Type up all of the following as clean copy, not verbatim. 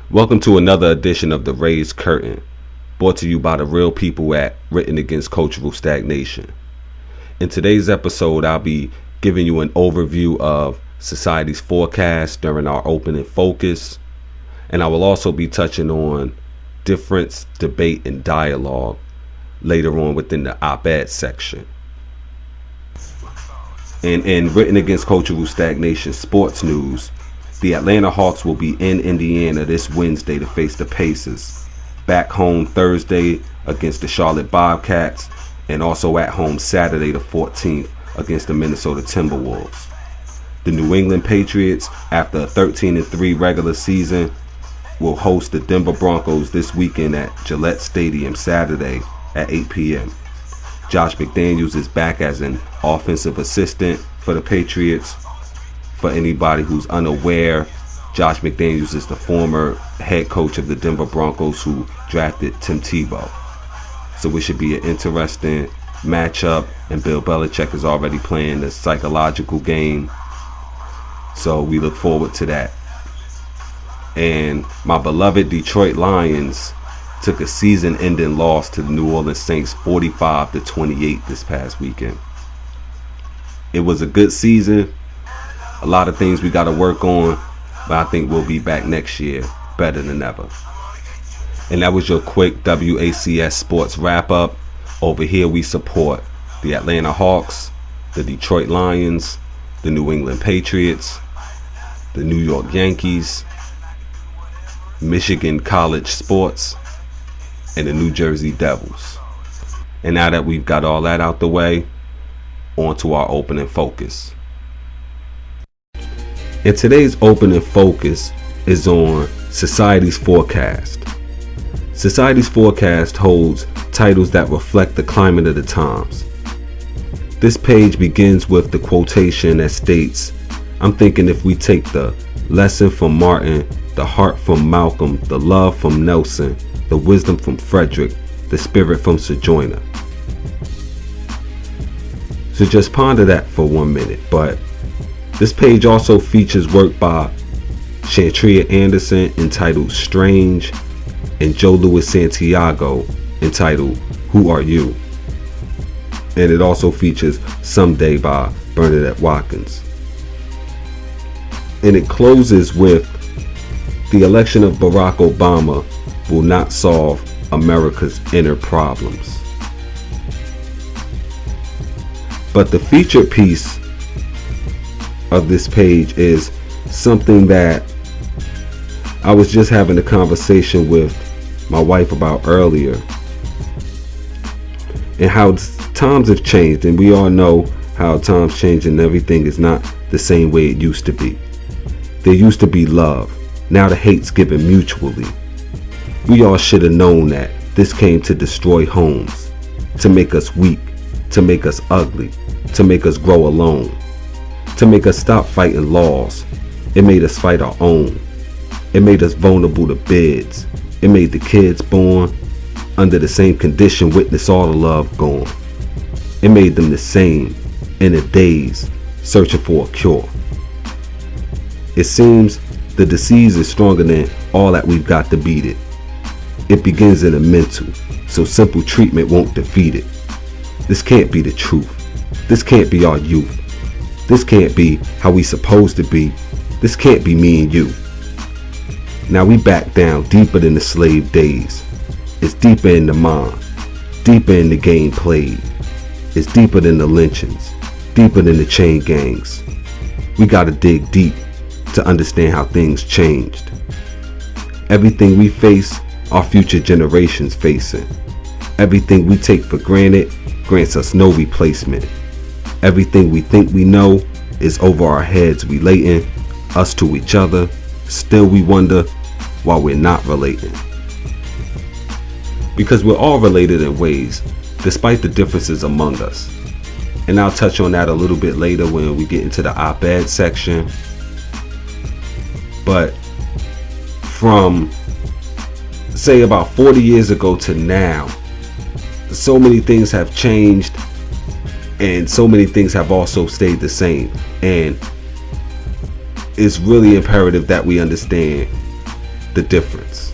Welcome to another edition of The Raised Curtain, brought to you by the real people at Written Against Cultural Stagnation. In today's episode, I'll be giving you an overview of society's forecast during our opening focus, and I will also be touching on difference, debate, and dialogue later on within the op-ed section. And in Written Against Cultural Stagnation sports news, the Atlanta Hawks will be in Indiana this Wednesday to face the Pacers, back home Thursday against the Charlotte Bobcats, and also at home Saturday the 14th against the Minnesota Timberwolves. The New England Patriots, after a 13-3 regular season, will host the Denver Broncos this weekend at Gillette Stadium Saturday at 8 p.m. Josh McDaniels is back as an offensive assistant for the Patriots. For anybody who's unaware, Josh McDaniels is the former head coach of the Denver Broncos who drafted Tim Tebow. So it should be an interesting matchup, and Bill Belichick is already playing the psychological game. So we look forward to that. And my beloved Detroit Lions took a season-ending loss to the New Orleans Saints 45-28 this past weekend. It was a good season. A lot of things we got to work on, but I think we'll be back next year better than ever. And that was your quick WACS sports wrap up. Over here we support the Atlanta Hawks, the Detroit Lions, the New England Patriots, the New York Yankees, Michigan College Sports, and the New Jersey Devils. And now that we've got all that out the way, on to our opening focus. And today's opening focus is on Society's Forecast. Society's Forecast holds titles that reflect the climate of the times. This page begins with the quotation that states, "I'm thinking if we take the lesson from Martin, the heart from Malcolm, the love from Nelson, the wisdom from Frederick, the spirit from Sojourner." So just ponder that for 1 minute. But this page also features work by Shantria Anderson entitled Strange, and Joe Louis Santiago entitled Who Are You? And it also features Someday by Bernadette Watkins. And it closes with, "The election of Barack Obama will not solve America's inner problems." But the featured piece of this page is something that I was just having a conversation with my wife about earlier, and how times have changed, and we all know how times change and everything is not the same way it used to be. There used to be love. Now the hate's given mutually. We all should have known that this came to destroy homes, to make us weak, to make us ugly, to make us grow alone, to make us stop fighting laws. It made us fight our own. It made us vulnerable to bids. It made the kids born under the same condition witness all the love gone. It made them the same in a daze, searching for a cure. It seems the disease is stronger than all that we've got to beat it. It begins in the mental, so simple treatment won't defeat it. This can't be the truth. This can't be our youth. This can't be how we supposed to be. This can't be me and you. Now we back down deeper than the slave days. It's deeper in the mind, deeper in the game played. It's deeper than the lynchings, deeper than the chain gangs. We gotta dig deep to understand how things changed. Everything we face, our future generations facing. Everything we take for granted grants us no replacement. Everything we think we know is over our heads, relating us to each other. Still we wonder why we're not relating. Because we're all related in ways, despite the differences among us. And I'll touch on that a little bit later when we get into the op-ed section. But from, say, about 40 years ago to now, so many things have changed, and so many things have also stayed the same. And it's really imperative that we understand the difference.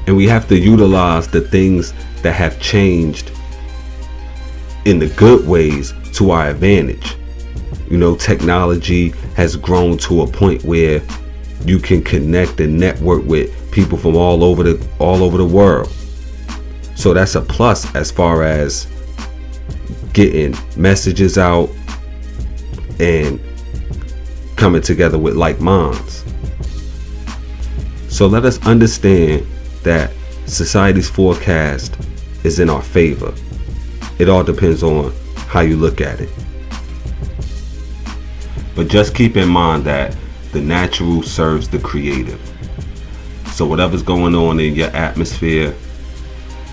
And we have to utilize the things that have changed in the good ways to our advantage. You know, technology has grown to a point where you can connect and network with people from all over the world. So that's a plus as far as getting messages out and coming together with like minds. So let us understand that society's forecast is in our favor. It all depends on how you look at it. But just keep in mind that the natural serves the creative. So whatever's going on in your atmosphere,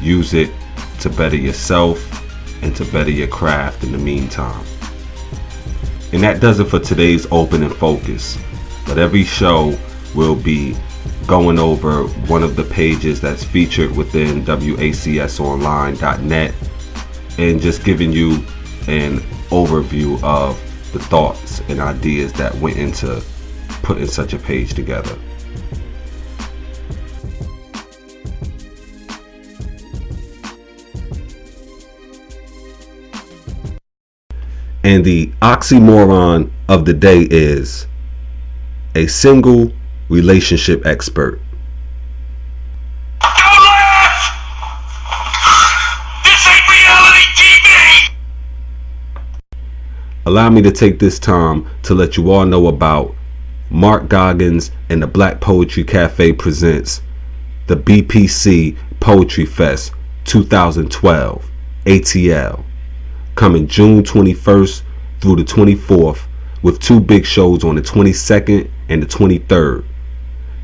use it to better yourself and to better your craft in the meantime. And that does it for today's Open and Focus. But every show will be going over one of the pages that's featured within wacsonline.net and just giving you an overview of the thoughts and ideas that went into putting such a page together. And the oxymoron of the day is a single relationship expert. Don't laugh! This ain't reality TV! Allow me to take this time to let you all know about Mark Goggins and the Black Poetry Cafe presents the BPC Poetry Fest 2012 ATL, coming June 21st through the 24th, with two big shows on the 22nd and the 23rd.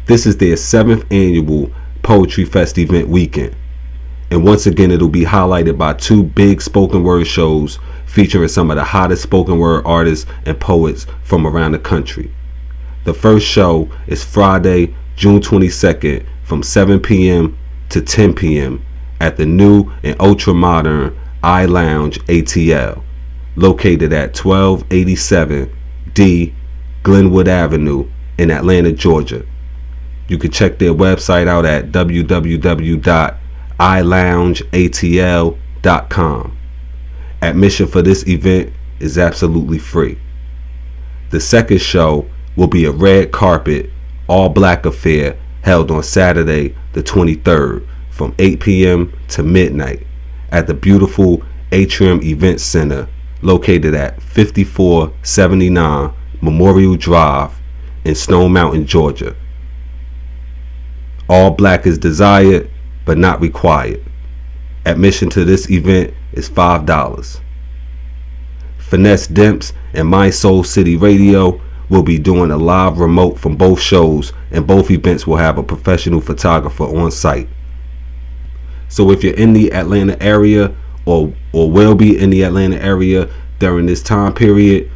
This is their 7th annual Poetry Fest event weekend. And once again, it'll be highlighted by two big spoken word shows featuring some of the hottest spoken word artists and poets from around the country. The first show is Friday, June 22nd from 7 p.m. to 10 p.m. at the new and ultra modern I Lounge ATL, located at 1287 D Glenwood Avenue in Atlanta, Georgia. You can check their website out at www.iloungeatl.com. Admission for this event is absolutely free. The second show will be a red carpet, all black affair held on Saturday the 23rd from 8 p.m. to midnight at the beautiful Atrium Event Center located at 5479 Memorial Drive in Stone Mountain, Georgia. All black is desired but not required. Admission to this event is $5. Finesse Demps and My Soul City Radio will be doing a live remote from both shows, and both events will have a professional photographer on site. So if you're in the Atlanta area or will be in the Atlanta area during this time period,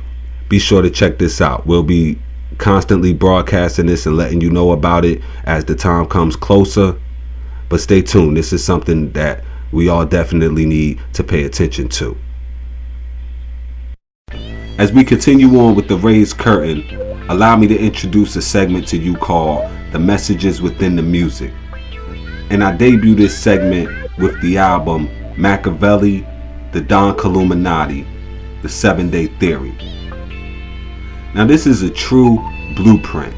be sure to check this out. We'll be constantly broadcasting this and letting you know about it as the time comes closer. But stay tuned. This is something that we all definitely need to pay attention to. As we continue on with the raised curtain, allow me to introduce a segment to you called The Messages Within the Music. And I debut this segment with the album Machiavelli, The Don Illuminati, The 7-Day Theory. Now this is a true blueprint,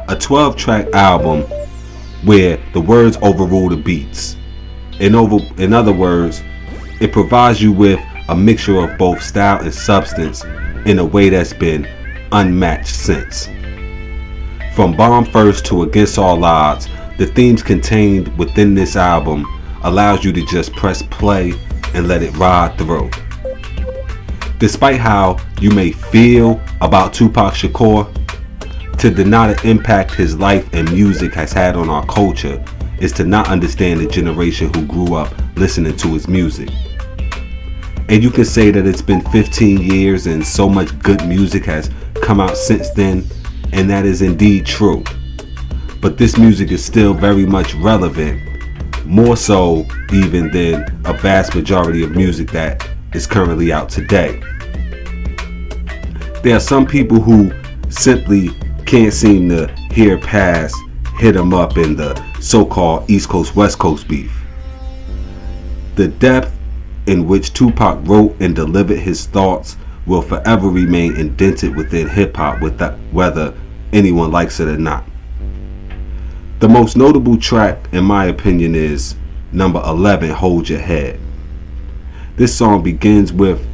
a 12-track album where the words overrule the beats. In other words, it provides you with a mixture of both style and substance in a way that's been unmatched since. From Bomb First to Against All Odds, the themes contained within this album allows you to just press play and let it ride through. Despite how you may feel about Tupac Shakur, to deny the impact his life and music has had on our culture is to not understand the generation who grew up listening to his music. And you can say that it's been 15 years and so much good music has come out since then, and that is indeed true. But this music is still very much relevant, more so even than a vast majority of music that is currently out today. There are some people who simply can't seem to hear past hit him up in the so-called East Coast West Coast beef. The depth in which Tupac wrote and delivered his thoughts will forever remain indented within hip-hop, whether anyone likes it or not. The most notable track, in my opinion, is number 11, Hold Your Head. This song begins with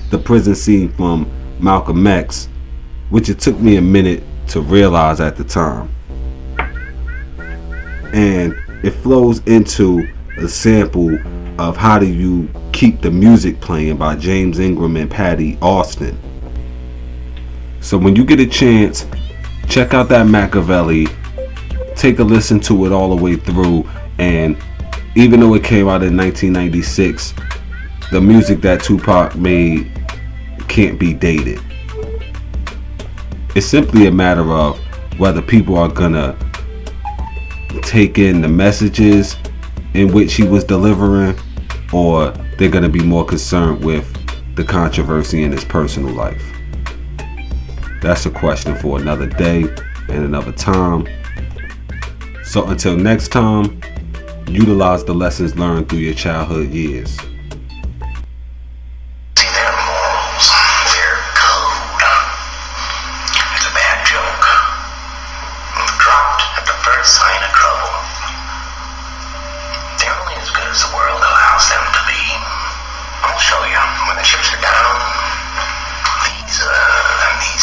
the prison scene from Malcolm X, which it took me a minute to realize at the time. And it flows into a sample of How Do You Keep the Music Playing by James Ingram and Patty Austin. So when you get a chance, check out that Machiavelli, take a listen to it all the way through, and even though it came out in 1996, the music that Tupac made can't be dated. It's simply a matter of whether people are gonna take in the messages in which he was delivering, or they're gonna be more concerned with the controversy in his personal life. That's a question for another day and another time. So until next time, utilize the lessons learned through your childhood years. Sign of trouble. They're only as good as the world allows them to be. I'll show you. When the chips are down, these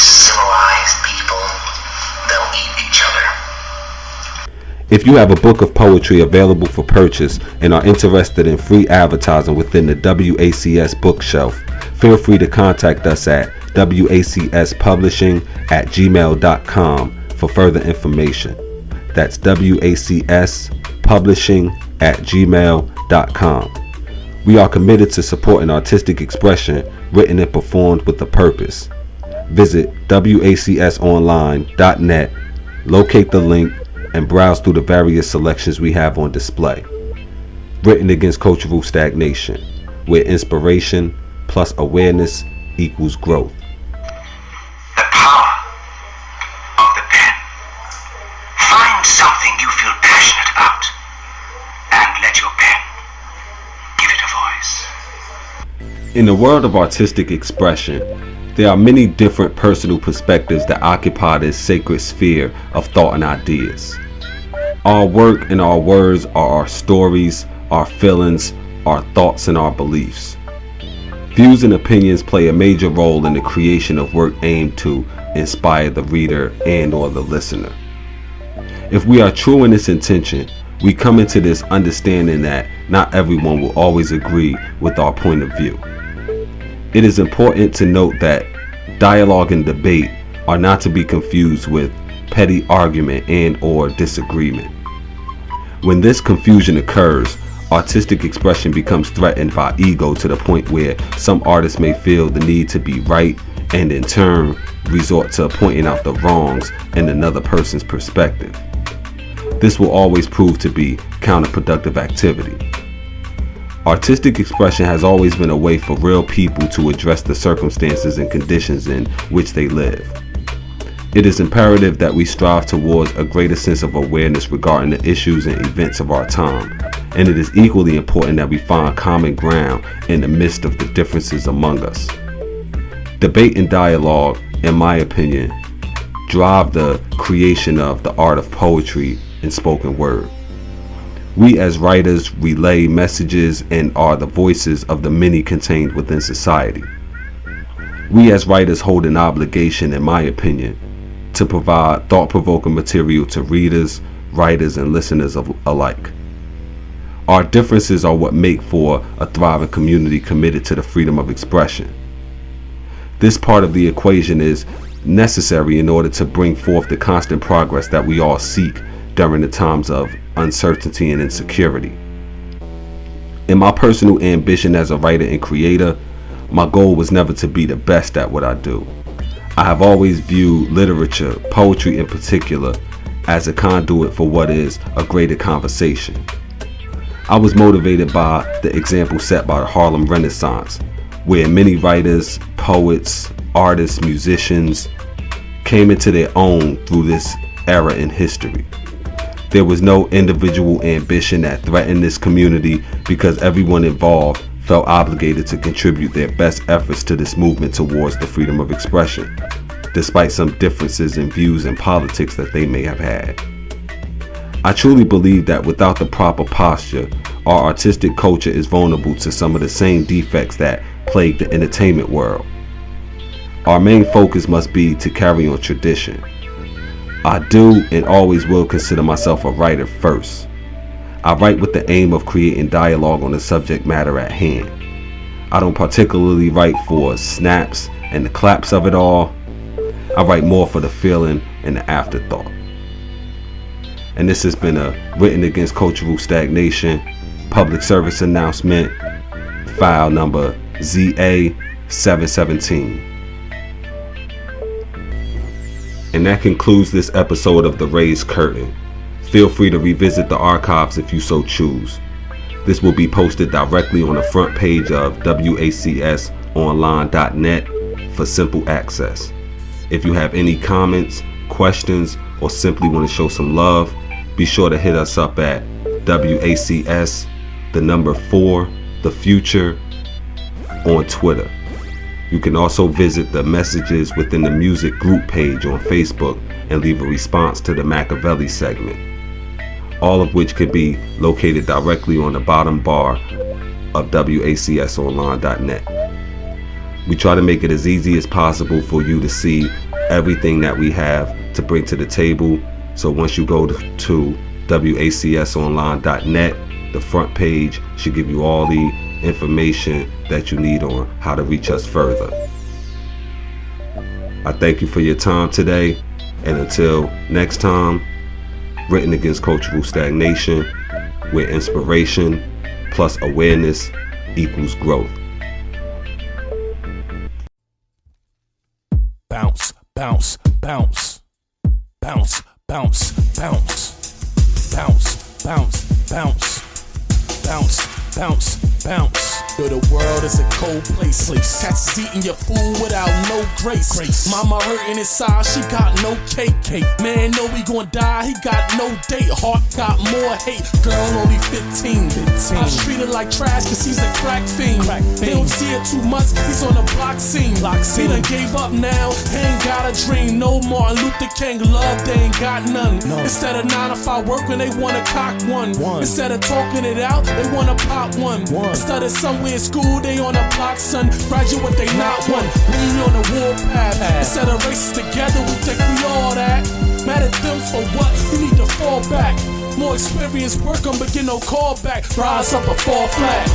civilized people, they'll eat each other. If you have a book of poetry available for purchase and are interested in free advertising within the WACS Bookshelf, feel free to contact us at wacspublishing@gmail.com for further information. That's wacspublishing@gmail.com. We are committed to supporting artistic expression written and performed with a purpose. Visit wacsonline.net, locate the link, and browse through the various selections we have on display. Written against cultural stagnation, where inspiration plus awareness equals growth. The power of the pen. Find something you feel passionate about and let your pen give it a voice. In the world of artistic expression, there are many different personal perspectives that occupy this sacred sphere of thought and ideas. Our work and our words are our stories, our feelings, our thoughts, and our beliefs. Views and opinions play a major role in the creation of work aimed to inspire the reader and or the listener. If we are true in this intention, we come into this understanding that not everyone will always agree with our point of view. It is important to note that dialogue and debate are not to be confused with petty argument and or disagreement. When this confusion occurs, artistic expression becomes threatened by ego to the point where some artists may feel the need to be right and in turn resort to pointing out the wrongs in another person's perspective. This will always prove to be counterproductive activity. Artistic expression has always been a way for real people to address the circumstances and conditions in which they live. It is imperative that we strive towards a greater sense of awareness regarding the issues and events of our time, and it is equally important that we find common ground in the midst of the differences among us. Debate and dialogue, in my opinion, drive the creation of the art of poetry and spoken word. We as writers relay messages and are the voices of the many contained within society. We as writers hold an obligation, in my opinion, to provide thought-provoking material to readers, writers, and listeners alike. Our differences are what make for a thriving community committed to the freedom of expression. This part of the equation is necessary in order to bring forth the constant progress that we all seek during the times of uncertainty and insecurity. In my personal ambition as a writer and creator, my goal was never to be the best at what I do. I have always viewed literature, poetry in particular, as a conduit for what is a greater conversation. I was motivated by the example set by the Harlem Renaissance, where many writers, poets, artists, musicians came into their own through this era in history. There was no individual ambition that threatened this community because everyone involved felt obligated to contribute their best efforts to this movement towards the freedom of expression, despite some differences in views and politics that they may have had. I truly believe that without the proper posture, our artistic culture is vulnerable to some of the same defects that plague the entertainment world. Our main focus must be to carry on tradition. I do and always will consider myself a writer first. I write with the aim of creating dialogue on the subject matter at hand. I don't particularly write for snaps and the claps of it all. I write more for the feeling and the afterthought. And this has been a Written Against Cultural Stagnation public service announcement, file number ZA717. And that concludes this episode of The Raised Curtain. Feel free to revisit the archives if you so choose. This will be posted directly on the front page of wacsonline.net for simple access. If you have any comments, questions, or simply want to show some love, be sure to hit us up at WACS, the number 4, the future, on Twitter. You can also visit the messages within the music group page on Facebook and leave a response to the Machiavelli segment, all of which can be located directly on the bottom bar of wacsonline.net. We try to make it as easy as possible for you to see everything that we have to bring to the table. So once you go to wacsonline.net, the front page should give you all the information that you need on how to reach us further. I thank you for your time today, and until next time, Written Against Cultural Stagnation, where inspiration plus awareness equals growth. Bounce, bounce, bounce, bounce, bounce, bounce, bounce, bounce, bounce, bounce, bounce, bounce. Yo, the world is a cold place. Cats is eating your food without no grace. Mama hurting inside, she got no cake. Man, know we gon' die, he got no date. Heart got more hate, girl only 15. I treat her like trash cause he's a crack fiend. They don't see it too much, he's on the block scene. He done gave up now, ain't got a dream. No Martin Luther King love, they ain't got none. Instead of 9 to 5 working, they wanna cock one. Instead of talking it out, they wanna pop one. Instead of somewhere in school, they on a block, son. Graduate, they not one. We on the warpath. Instead of races together, we think we all that. Mad at them for what? We need to fall back. More experience, work on, but get no call back. Rise up or fall flat.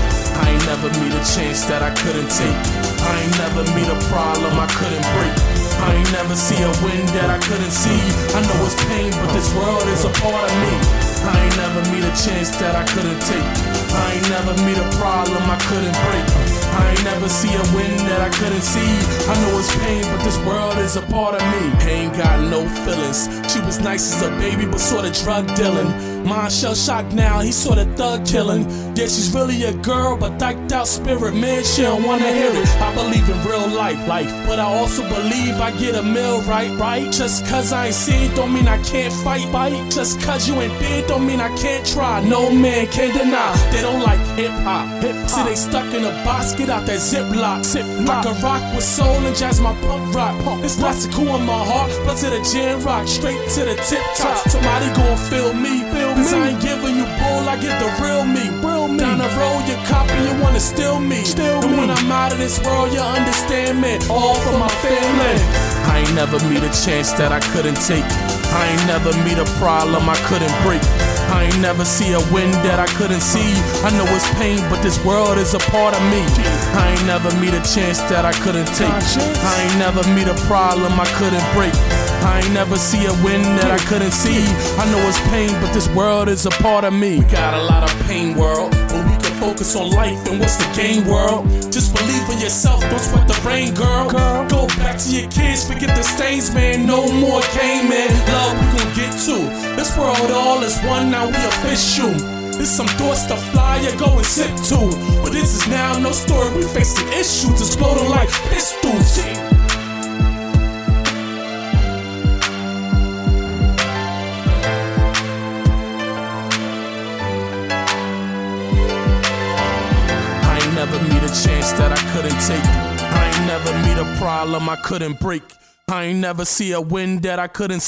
I ain't never meet a chance that I couldn't take. I ain't never meet a problem I couldn't break. I ain't never see a win that I couldn't see. I know it's pain, but this world is a part of me. I ain't never meet a chance that I couldn't take. I ain't never meet a problem I couldn't break. I ain't never see a win that I couldn't see. I know it's pain, but this world is a part of me. Ain't got no feelings. She was nice as a baby, but sorta drug dealing. Mine shell shocked now, he sorta thug killing. Yeah, she's really a girl, but dyked out spirit. Man, she don't wanna hear it. I believe in real life, but I also believe I get a meal right. Just cause I ain't see it don't mean I can't fight. Just cause you ain't big don't mean I can't try. No man can deny, they don't like hip-hop. See, they stuck in a box, get out that ziplock. I can rock with soul and jazz my punk rock. It's classical in my heart, but to the jam rock, straight to the tip top. Somebody gon' feel me, cause I ain't giving you bull, I get the real me. Down the road, you copy, you wanna steal me. And when I'm out of this world, you understand me. All for my family. I ain't never meet a chance that I couldn't take. I ain't never meet a problem I couldn't break. I ain't never see a win that I couldn't see. I know it's pain, but this world is a part of me. I ain't never meet a chance that I couldn't take. I ain't never meet a problem I couldn't break. I ain't never see a win that I couldn't see. I know it's pain, but this world is a part of me. We got a lot of pain, world, but we can focus on life and what's the game, world. Just believe in yourself, don't sweat the rain, girl. Go back to your kids, forget the stains, man. No more game, man. Love we gon' get to. This world all is one, now we official. There's some thoughts to fly, you go and sip to. But this is now no story, we facing issues exploding like pistols. never meet a chance that I couldn't take. I ain't never meet a problem I couldn't break. I ain't never see a wind that I couldn't